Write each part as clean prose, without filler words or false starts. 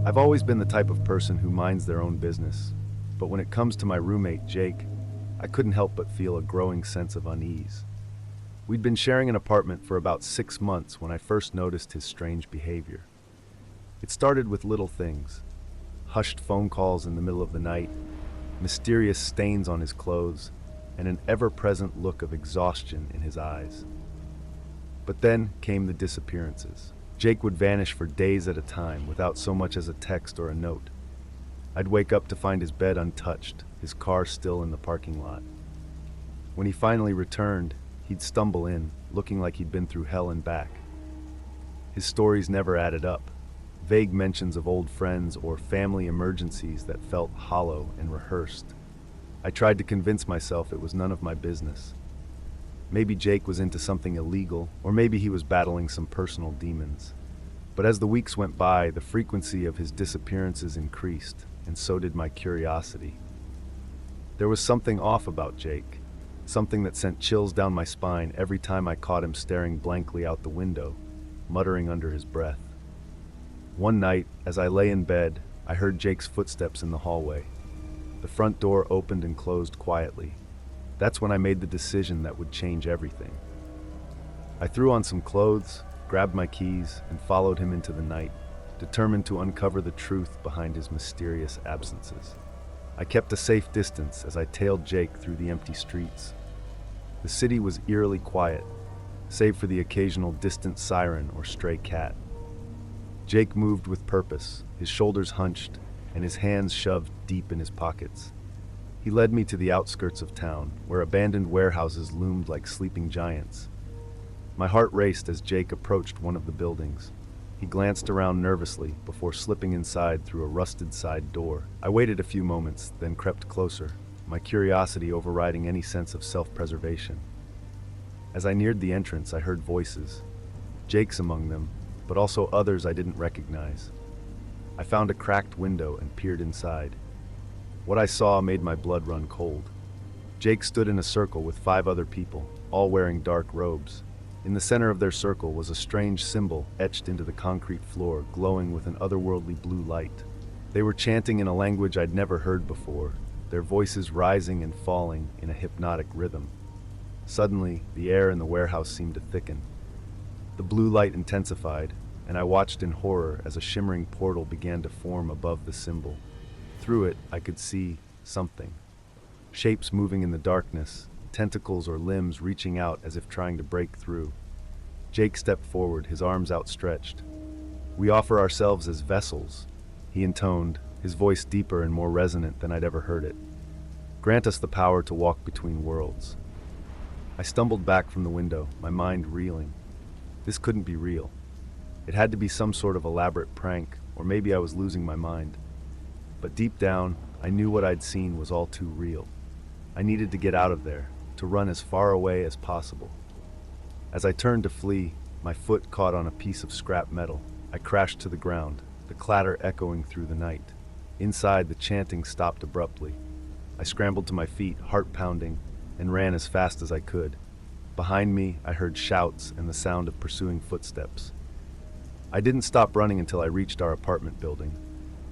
I've always been the type of person who minds their own business, but when it comes to my roommate, Jake, I couldn't help but feel a growing sense of unease. We'd been sharing an apartment for about 6 months when I first noticed his strange behavior. It started with little things: hushed phone calls in the middle of the night, mysterious stains on his clothes, and an ever-present look of exhaustion in his eyes. But then came the disappearances. Jake would vanish for days at a time without so much as a text or a note. I'd wake up to find his bed untouched, his car still in the parking lot. When he finally returned, he'd stumble in, looking like he'd been through hell and back. His stories never added up. Vague mentions of old friends or family emergencies that felt hollow and rehearsed. I tried to convince myself it was none of my business. Maybe Jake was into something illegal, or maybe he was battling some personal demons. But as the weeks went by, the frequency of his disappearances increased, and so did my curiosity. There was something off about Jake, something that sent chills down my spine every time I caught him staring blankly out the window, muttering under his breath. One night, as I lay in bed, I heard Jake's footsteps in the hallway. The front door opened and closed quietly. That's when I made the decision that would change everything. I threw on some clothes, grabbed my keys, and followed him into the night, determined to uncover the truth behind his mysterious absences. I kept a safe distance as I tailed Jake through the empty streets. The city was eerily quiet, save for the occasional distant siren or stray cat. Jake moved with purpose, his shoulders hunched, and his hands shoved deep in his pockets. He led me to the outskirts of town, where abandoned warehouses loomed like sleeping giants. My heart raced as Jake approached one of the buildings. He glanced around nervously before slipping inside through a rusted side door. I waited a few moments, then crept closer, my curiosity overriding any sense of self-preservation. As I neared the entrance, I heard voices, Jake's among them, but also others I didn't recognize. I found a cracked window and peered inside. What I saw made my blood run cold. Jake stood in a circle with 5 other people, all wearing dark robes. In the center of their circle was a strange symbol etched into the concrete floor, glowing with an otherworldly blue light. They were chanting in a language I'd never heard before, their voices rising and falling in a hypnotic rhythm. Suddenly, the air in the warehouse seemed to thicken. The blue light intensified, and I watched in horror as a shimmering portal began to form above the symbol. Through it, I could see something. Shapes moving in the darkness, tentacles or limbs reaching out as if trying to break through. Jake stepped forward, his arms outstretched. "We offer ourselves as vessels," he intoned, his voice deeper and more resonant than I'd ever heard it. "Grant us the power to walk between worlds." I stumbled back from the window, my mind reeling. This couldn't be real. It had to be some sort of elaborate prank, or maybe I was losing my mind. But deep down, I knew what I'd seen was all too real. I needed to get out of there, to run as far away as possible. As I turned to flee, my foot caught on a piece of scrap metal. I crashed to the ground, the clatter echoing through the night. Inside, the chanting stopped abruptly. I scrambled to my feet, heart pounding, and ran as fast as I could. Behind me, I heard shouts and the sound of pursuing footsteps. I didn't stop running until I reached our apartment building.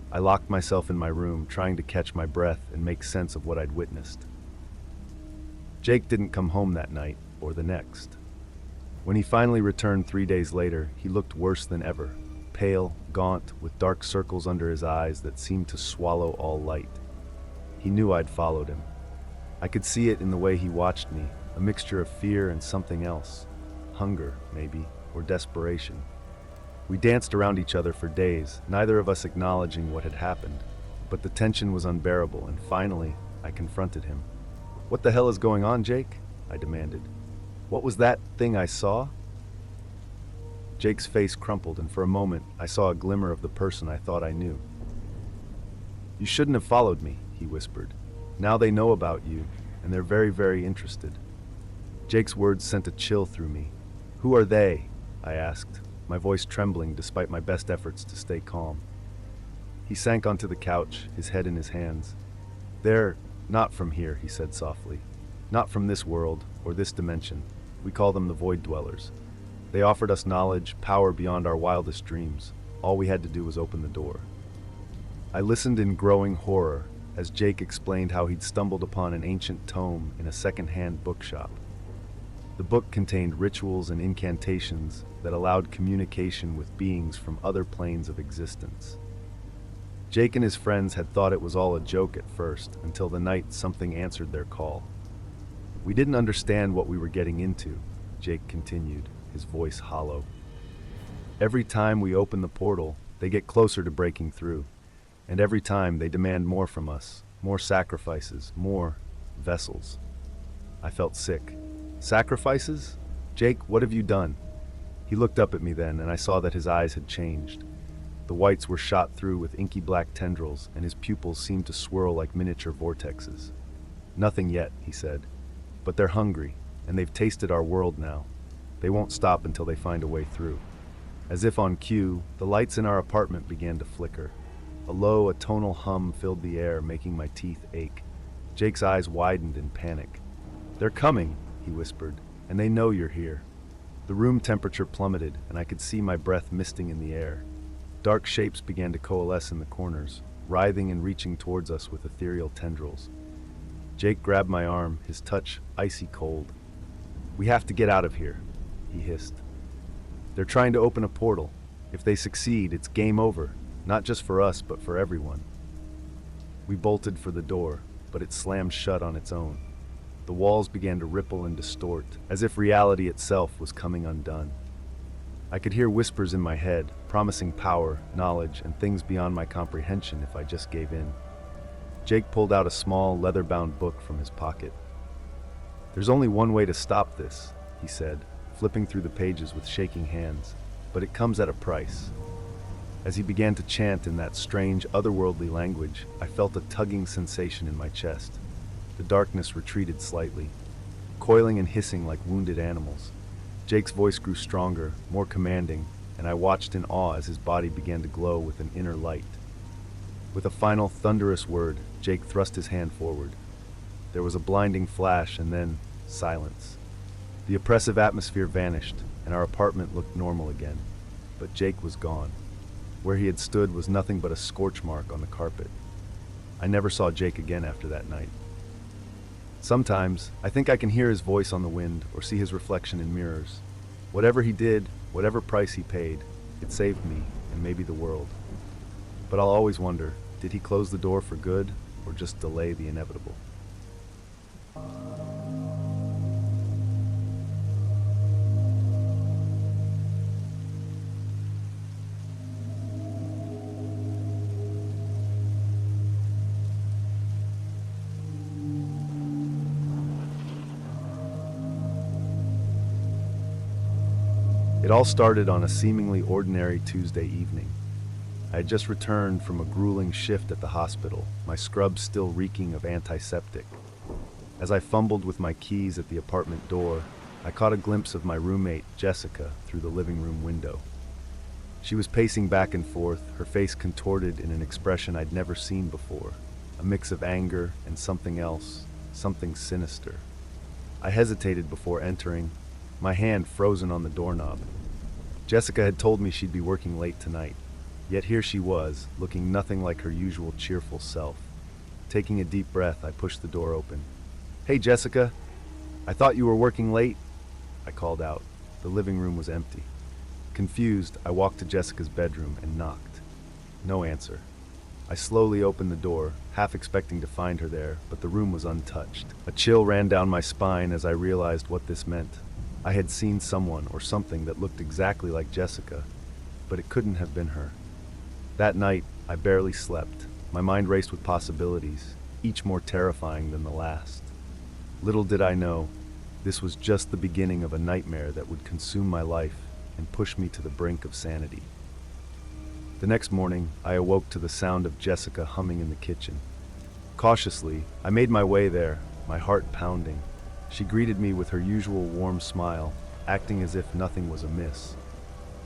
I locked myself in my room, trying to catch my breath and make sense of what I'd witnessed. Jake didn't come home that night, or the next. When he finally returned 3 days later, he looked worse than ever, pale, gaunt, with dark circles under his eyes that seemed to swallow all light. He knew I'd followed him. I could see it in the way he watched me, a mixture of fear and something else. Hunger, maybe, or desperation. We danced around each other for days, neither of us acknowledging what had happened. But the tension was unbearable, and finally, I confronted him. "What the hell is going on, Jake?" I demanded. "What was that thing I saw?" Jake's face crumpled, and for a moment, I saw a glimmer of the person I thought I knew. "You shouldn't have followed me," he whispered. "Now they know about you, and they're very, very interested." Jake's words sent a chill through me. "Who are they?" I asked, my voice trembling despite my best efforts to stay calm. He sank onto the couch, his head in his hands. "They're not from here," he said softly. "Not from this world, or this dimension. We call them the Void Dwellers. They offered us knowledge, power beyond our wildest dreams. All we had to do was open the door." I listened in growing horror as Jake explained how he'd stumbled upon an ancient tome in a second-hand bookshop. The book contained rituals and incantations that allowed communication with beings from other planes of existence. Jake and his friends had thought it was all a joke at first, until the night something answered their call. We didn't understand what we were getting into, Jake continued, his voice hollow. Every time we open the portal, they get closer to breaking through. And every time they demand more from us, more sacrifices, more vessels. I felt sick. Sacrifices? Jake, what have you done? He looked up at me then, and I saw that his eyes had changed. The whites were shot through with inky black tendrils, and his pupils seemed to swirl like miniature vortexes. Nothing yet, he said. But they're hungry, and they've tasted our world now. They won't stop until they find a way through. As if on cue, the lights in our apartment began to flicker. A low, atonal hum filled the air, making my teeth ache. Jake's eyes widened in panic. "They're coming," he whispered, "and they know you're here." The room temperature plummeted, and I could see my breath misting in the air. Dark shapes began to coalesce in the corners, writhing and reaching towards us with ethereal tendrils. Jake grabbed my arm, his touch icy cold. "We have to get out of here," he hissed. "They're trying to open a portal. If they succeed, it's game over, not just for us, but for everyone." We bolted for the door, but it slammed shut on its own. The walls began to ripple and distort, as if reality itself was coming undone. I could hear whispers in my head, promising power, knowledge, and things beyond my comprehension if I just gave in. Jake pulled out a small, leather-bound book from his pocket. "There's only one way to stop this," he said, flipping through the pages with shaking hands, "but it comes at a price." As he began to chant in that strange, otherworldly language, I felt a tugging sensation in my chest. The darkness retreated slightly, coiling and hissing like wounded animals. Jake's voice grew stronger, more commanding, and I watched in awe as his body began to glow with an inner light. With a final thunderous word, Jake thrust his hand forward. There was a blinding flash and then silence. The oppressive atmosphere vanished, and our apartment looked normal again. But Jake was gone. Where he had stood was nothing but a scorch mark on the carpet. I never saw Jake again after that night. Sometimes, I think I can hear his voice on the wind or see his reflection in mirrors. Whatever he did, whatever price he paid, it saved me and maybe the world. But I'll always wonder, did he close the door for good or just delay the inevitable? It all started on a seemingly ordinary Tuesday evening. I had just returned from a grueling shift at the hospital, my scrubs still reeking of antiseptic. As I fumbled with my keys at the apartment door, I caught a glimpse of my roommate, Jessica, through the living room window. She was pacing back and forth, her face contorted in an expression I'd never seen before, a mix of anger and something else, something sinister. I hesitated before entering, my hand frozen on the doorknob. Jessica had told me she'd be working late tonight, yet here she was, looking nothing like her usual cheerful self. Taking a deep breath, I pushed the door open. "Hey, Jessica, I thought you were working late," I called out. The living room was empty. Confused, I walked to Jessica's bedroom and knocked. No answer. I slowly opened the door, half expecting to find her there, but the room was untouched. A chill ran down my spine as I realized what this meant. I had seen someone or something that looked exactly like Jessica, but it couldn't have been her. That night, I barely slept. My mind raced with possibilities, each more terrifying than the last. Little did I know, this was just the beginning of a nightmare that would consume my life and push me to the brink of sanity. The next morning, I awoke to the sound of Jessica humming in the kitchen. Cautiously, I made my way there, my heart pounding. She greeted me with her usual warm smile, acting as if nothing was amiss.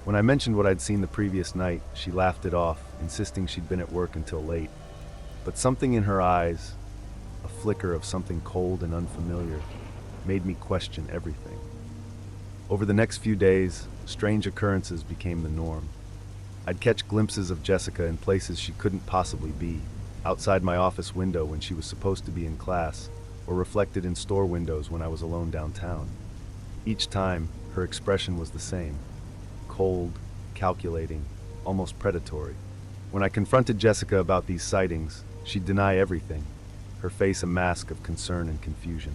When I mentioned what I'd seen the previous night, she laughed it off, insisting she'd been at work until late. But something in her eyes, a flicker of something cold and unfamiliar, made me question everything. Over the next few days, strange occurrences became the norm. I'd catch glimpses of Jessica in places she couldn't possibly be, outside my office window when she was supposed to be in class, or reflected in store windows when I was alone downtown. Each time, her expression was the same: cold, calculating, almost predatory. When I confronted Jessica about these sightings, she'd deny everything, her face a mask of concern and confusion.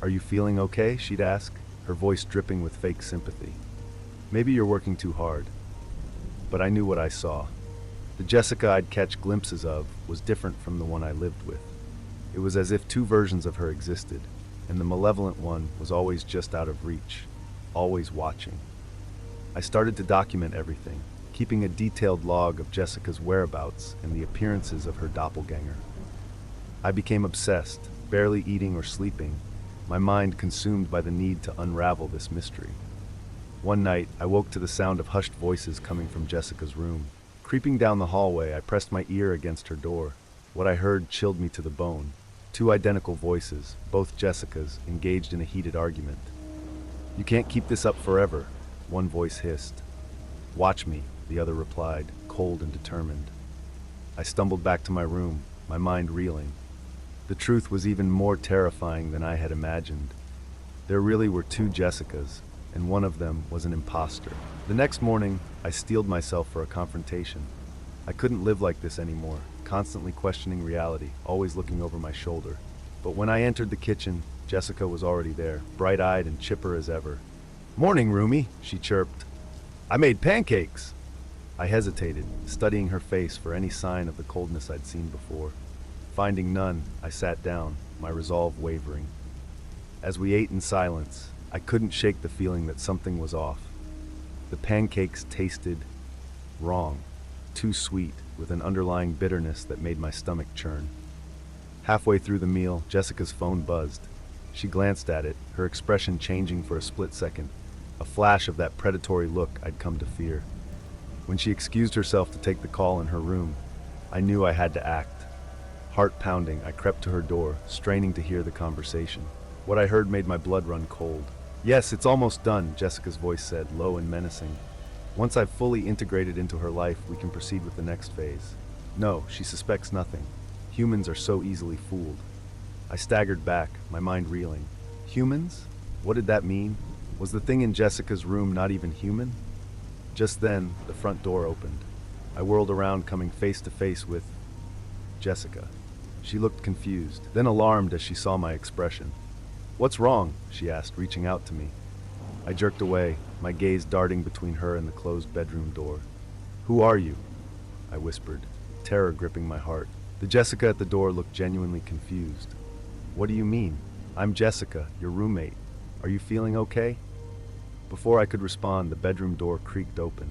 "Are you feeling okay?" she'd ask, her voice dripping with fake sympathy. "Maybe you're working too hard." But I knew what I saw. The Jessica I'd catch glimpses of was different from the one I lived with. It was as if two versions of her existed, and the malevolent one was always just out of reach, always watching. I started to document everything, keeping a detailed log of Jessica's whereabouts and the appearances of her doppelganger. I became obsessed, barely eating or sleeping, my mind consumed by the need to unravel this mystery. One night, I woke to the sound of hushed voices coming from Jessica's room. Creeping down the hallway, I pressed my ear against her door. What I heard chilled me to the bone. Two identical voices, both Jessica's, engaged in a heated argument. "You can't keep this up forever," one voice hissed. "Watch me," the other replied, cold and determined. I stumbled back to my room, my mind reeling. The truth was even more terrifying than I had imagined. There really were two Jessicas, and one of them was an imposter. The next morning, I steeled myself for a confrontation. I couldn't live like this anymore, constantly questioning reality, always looking over my shoulder. But when I entered the kitchen, Jessica was already there, bright-eyed and chipper as ever. "Morning, Rumi," she chirped. "I made pancakes." I hesitated, studying her face for any sign of the coldness I'd seen before. Finding none, I sat down, my resolve wavering. As we ate in silence, I couldn't shake the feeling that something was off. The pancakes tasted wrong, too sweet, with an underlying bitterness that made my stomach churn. Halfway through the meal, Jessica's phone buzzed. She glanced at it, her expression changing for a split second, a flash of that predatory look I'd come to fear. When she excused herself to take the call in her room, I knew I had to act. Heart pounding, I crept to her door, straining to hear the conversation. What I heard made my blood run cold. "Yes, it's almost done," Jessica's voice said, low and menacing. "Once I've fully integrated into her life, we can proceed with the next phase." No, she suspects nothing. Humans are so easily fooled. I staggered back, my mind reeling. Humans? What did that mean? Was the thing in Jessica's room not even human? Just then, the front door opened. I whirled around, coming face to face with Jessica. She looked confused, then alarmed as she saw my expression. "What's wrong?" she asked, reaching out to me. I jerked away, my gaze darting between her and the closed bedroom door. "Who are you?" I whispered, terror gripping my heart. The Jessica at the door looked genuinely confused. "What do you mean? I'm Jessica, your roommate. Are you feeling okay?" Before I could respond, the bedroom door creaked open.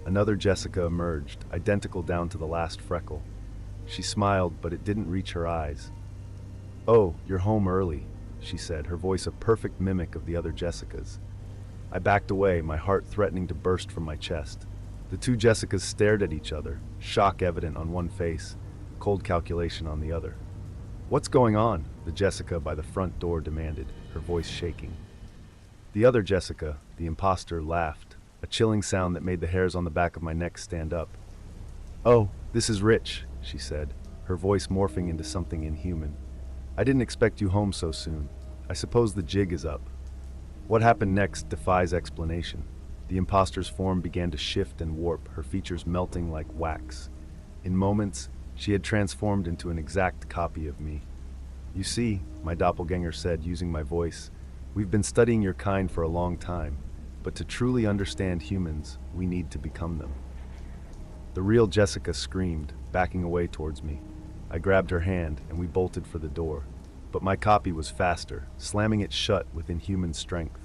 Another Jessica emerged, identical down to the last freckle. She smiled, but it didn't reach her eyes. "Oh, you're home early," she said, her voice a perfect mimic of the other Jessicas. I backed away, my heart threatening to burst from my chest. The two Jessicas stared at each other, shock evident on one face, cold calculation on the other. "What's going on?" the Jessica by the front door demanded, her voice shaking. The other Jessica, the imposter, laughed, a chilling sound that made the hairs on the back of my neck stand up. "Oh, this is Rich," she said, her voice morphing into something inhuman. "I didn't expect you home so soon. I suppose the jig is up." What happened next defies explanation. The imposter's form began to shift and warp, her features melting like wax. In moments, she had transformed into an exact copy of me. "You see," my doppelganger said, using my voice, "we've been studying your kind for a long time, but to truly understand humans, we need to become them." The real Jessica screamed, backing away towards me. I grabbed her hand, and we bolted for the door. But my copy was faster, slamming it shut with inhuman strength.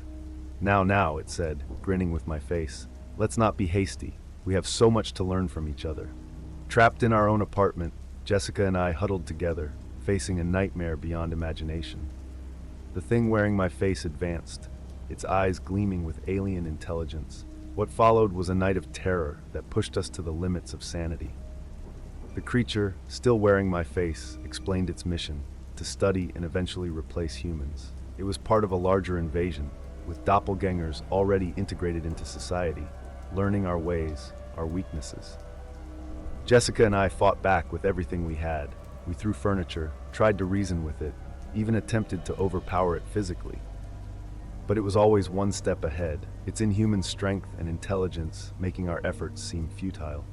Now, it said, grinning with my face. "Let's not be hasty. We have so much to learn from each other." Trapped in our own apartment, Jessica and I huddled together, facing a nightmare beyond imagination. The thing wearing my face advanced, its eyes gleaming with alien intelligence. What followed was a night of terror that pushed us to the limits of sanity. The creature, still wearing my face, explained its mission: to study and eventually replace humans. It was part of a larger invasion, with doppelgangers already integrated into society. learning our ways, our weaknesses. Jessica and I fought back with everything we had. We threw furniture, tried to reason with it, even attempted to overpower it physically. But it was always one step ahead, its inhuman strength and intelligence making our efforts seem futile.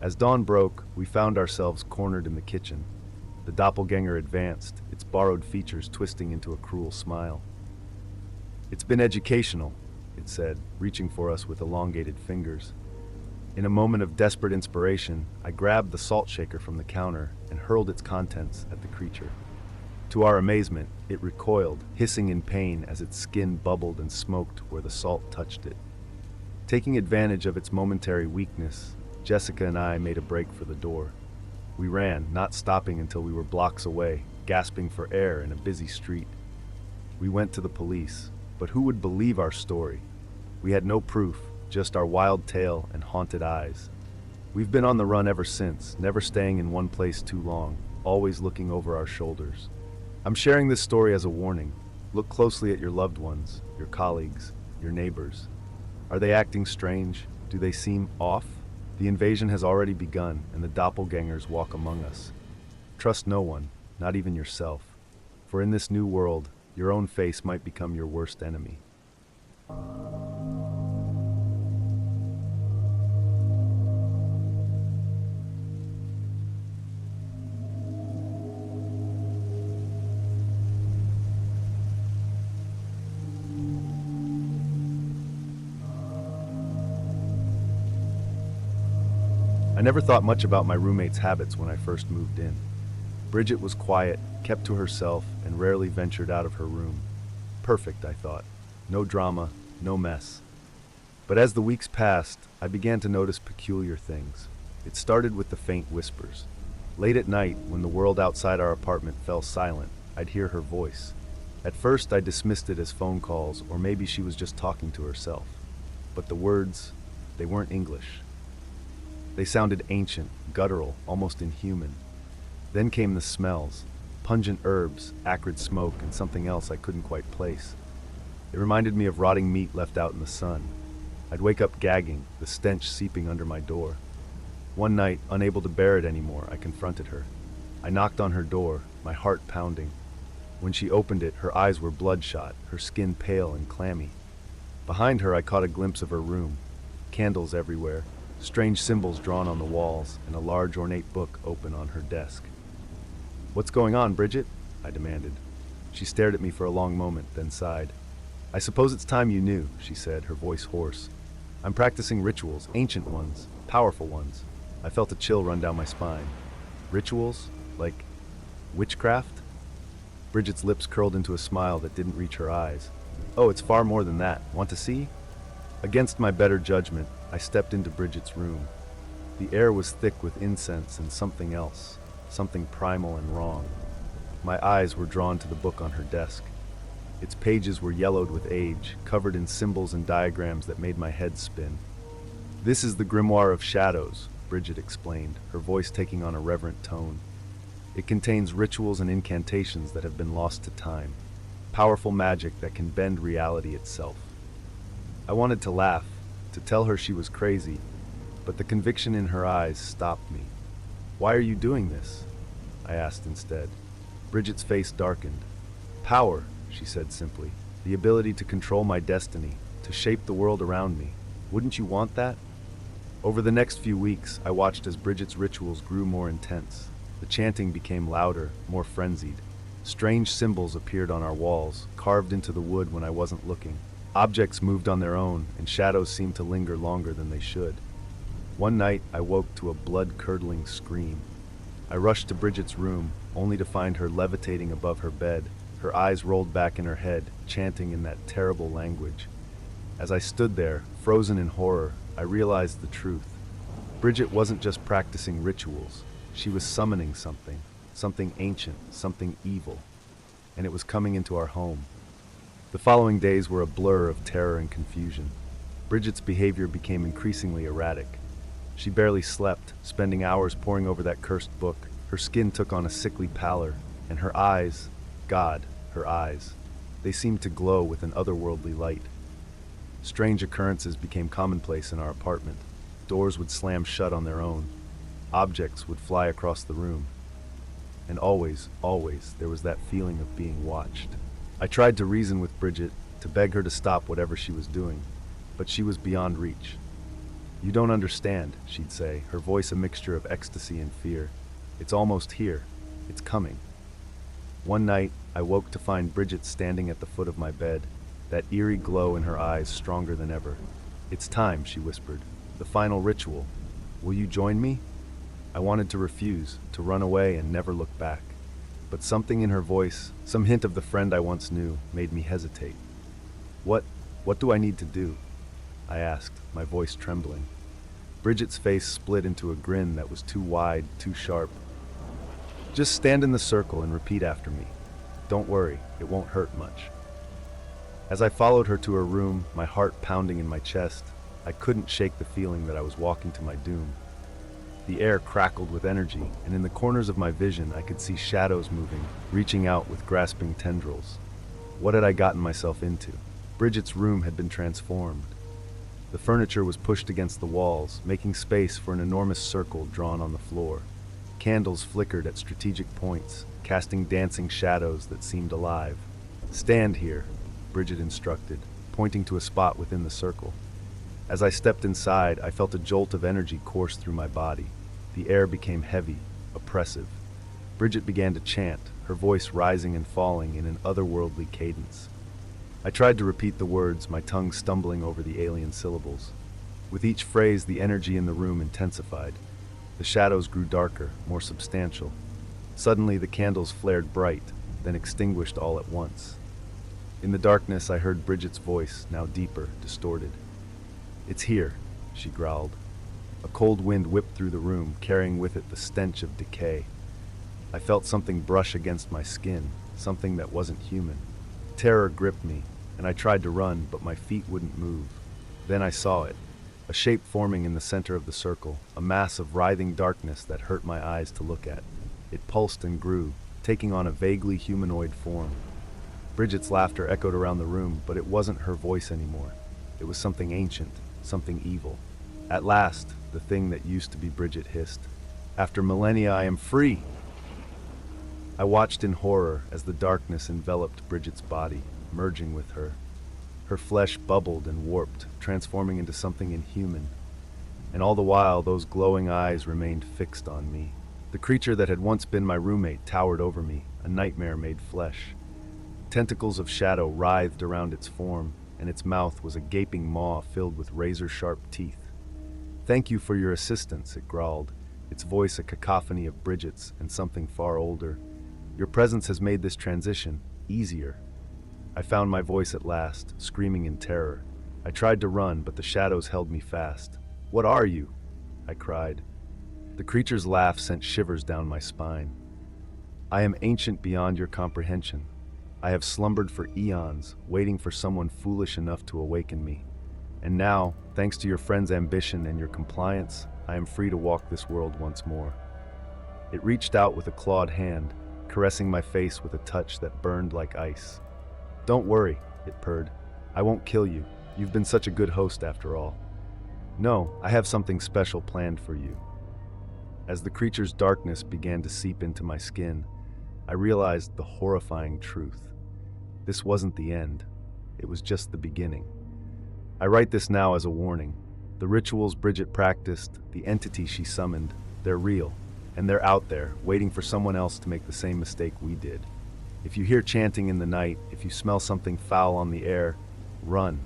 As dawn broke, we found ourselves cornered in the kitchen. The doppelganger advanced, its borrowed features twisting into a cruel smile. "It's been educational," it said, reaching for us with elongated fingers. In a moment of desperate inspiration, I grabbed the salt shaker from the counter and hurled its contents at the creature. To our amazement, it recoiled, hissing in pain as its skin bubbled and smoked where the salt touched it. Taking advantage of its momentary weakness, Jessica and I made a break for the door. We ran, not stopping until we were blocks away, gasping for air in a busy street. We went to the police, but who would believe our story? We had no proof, just our wild tale and haunted eyes. We've been on the run ever since, never staying in one place too long, always looking over our shoulders. I'm sharing this story as a warning. Look closely at your loved ones, your colleagues, your neighbors. Are they acting strange? Do they seem off? The invasion has already begun, and the doppelgangers walk among us. Trust no one, not even yourself. For in this new world, your own face might become your worst enemy. I never thought much about my roommate's habits when I first moved in. Bridget was quiet, kept to herself, and rarely ventured out of her room. Perfect, I thought. No drama, no mess. But as the weeks passed, I began to notice peculiar things. It started with the faint whispers. Late at night, when the world outside our apartment fell silent, I'd hear her voice. At first, I dismissed it as phone calls, or maybe she was just talking to herself. But the words, they weren't English. They sounded ancient, guttural, almost inhuman. Then came the smells, pungent herbs, acrid smoke, and something else I couldn't quite place. It reminded me of rotting meat left out in the sun. I'd wake up gagging, the stench seeping under my door. One night, unable to bear it anymore, I confronted her. I knocked on her door, my heart pounding. When she opened it, her eyes were bloodshot, her skin pale and clammy. Behind her, I caught a glimpse of her room. Candles everywhere, strange symbols drawn on the walls, and a large ornate book open on her desk. "What's going on, Bridget?" I demanded. She stared at me for a long moment, then sighed. "I suppose it's time you knew," she said, her voice hoarse. "I'm practicing rituals, ancient ones, powerful ones." I felt a chill run down my spine. Rituals? Like witchcraft? Bridget's lips curled into a smile that didn't reach her eyes. "Oh, it's far more than that. Want to see?" Against my better judgment, I stepped into Bridget's room. The air was thick with incense and something else, something primal and wrong. My eyes were drawn to the book on her desk. Its pages were yellowed with age, covered in symbols and diagrams that made my head spin. "This is the Grimoire of Shadows," Bridget explained, her voice taking on a reverent tone. "It contains rituals and incantations that have been lost to time, powerful magic that can bend reality itself." I wanted to laugh, to tell her she was crazy, but the conviction in her eyes stopped me. "Why are you doing this?" I asked instead. Bridget's face darkened. "Power," she said simply. "The ability to control my destiny, to shape the world around me. Wouldn't you want that?" Over the next few weeks, I watched as Bridget's rituals grew more intense. The chanting became louder, more frenzied. Strange symbols appeared on our walls, carved into the wood when I wasn't looking. Objects moved on their own, and shadows seemed to linger longer than they should. One night, I woke to a blood-curdling scream. I rushed to Bridget's room, only to find her levitating above her bed, her eyes rolled back in her head, chanting in that terrible language. As I stood there, frozen in horror, I realized the truth. Bridget wasn't just practicing rituals. She was summoning something, something ancient, something evil. And it was coming into our home. The following days were a blur of terror and confusion. Bridget's behavior became increasingly erratic. She barely slept, spending hours poring over that cursed book. Her skin took on a sickly pallor, and her eyes, God, her eyes, they seemed to glow with an otherworldly light. Strange occurrences became commonplace in our apartment. Doors would slam shut on their own. Objects would fly across the room. And always, there was that feeling of being watched. I tried to reason with Bridget, to beg her to stop whatever she was doing, but she was beyond reach. "You don't understand," she'd say, her voice a mixture of ecstasy and fear. "It's almost here. It's coming." One night, I woke to find Bridget standing at the foot of my bed, that eerie glow in her eyes stronger than ever. "It's time," she whispered. "The final ritual. Will you join me?" I wanted to refuse, to run away and never look back. But something in her voice, some hint of the friend I once knew, made me hesitate. What do I need to do?" I asked, my voice trembling. Bridget's face split into a grin that was too wide, too sharp. "Just stand in the circle and repeat after me. Don't worry, it won't hurt much." As I followed her to her room, my heart pounding in my chest, I couldn't shake the feeling that I was walking to my doom. The air crackled with energy, and in the corners of my vision I could see shadows moving, reaching out with grasping tendrils. What had I gotten myself into? Bridget's room had been transformed. The furniture was pushed against the walls, making space for an enormous circle drawn on the floor. Candles flickered at strategic points, casting dancing shadows that seemed alive. "Stand here," Bridget instructed, pointing to a spot within the circle. As I stepped inside, I felt a jolt of energy course through my body. The air became heavy, oppressive. Bridget began to chant, her voice rising and falling in an otherworldly cadence. I tried to repeat the words, my tongue stumbling over the alien syllables. With each phrase, the energy in the room intensified. The shadows grew darker, more substantial. Suddenly, the candles flared bright, then extinguished all at once. In the darkness, I heard Bridget's voice, now deeper, distorted. "It's here," she growled. A cold wind whipped through the room, carrying with it the stench of decay. I felt something brush against my skin, something that wasn't human. Terror gripped me, and I tried to run, but my feet wouldn't move. Then I saw it, a shape forming in the center of the circle, a mass of writhing darkness that hurt my eyes to look at. It pulsed and grew, taking on a vaguely humanoid form. Bridget's laughter echoed around the room, but it wasn't her voice anymore. It was something ancient, something evil. At last, the thing that used to be Bridget hissed, "After millennia, I am free!" I watched in horror as the darkness enveloped Bridget's body, merging with her. Her flesh bubbled and warped, transforming into something inhuman. And all the while, those glowing eyes remained fixed on me. The creature that had once been my roommate towered over me, a nightmare made flesh. Tentacles of shadow writhed around its form, and its mouth was a gaping maw filled with razor-sharp teeth. "Thank you for your assistance," it growled, its voice a cacophony of Bridget's and something far older. "Your presence has made this transition easier." I found my voice at last, screaming in terror. I tried to run, but the shadows held me fast. "What are you?" I cried. The creature's laugh sent shivers down my spine. "I am ancient beyond your comprehension. I have slumbered for eons, waiting for someone foolish enough to awaken me. And now, thanks to your friend's ambition and your compliance, I am free to walk this world once more." It reached out with a clawed hand, caressing my face with a touch that burned like ice. "Don't worry," it purred. "I won't kill you. You've been such a good host after all. No, I have something special planned for you." As the creature's darkness began to seep into my skin, I realized the horrifying truth. This wasn't the end. It was just the beginning. I write this now as a warning. The rituals Bridget practiced, the entity she summoned, they're real. And they're out there, waiting for someone else to make the same mistake we did. If you hear chanting in the night, if you smell something foul on the air, run.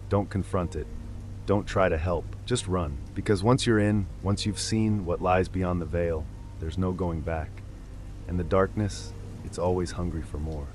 Don't confront it. Don't try to help. Just run. Because once you're in, once you've seen what lies beyond the veil, there's no going back. And the darkness, it's always hungry for more.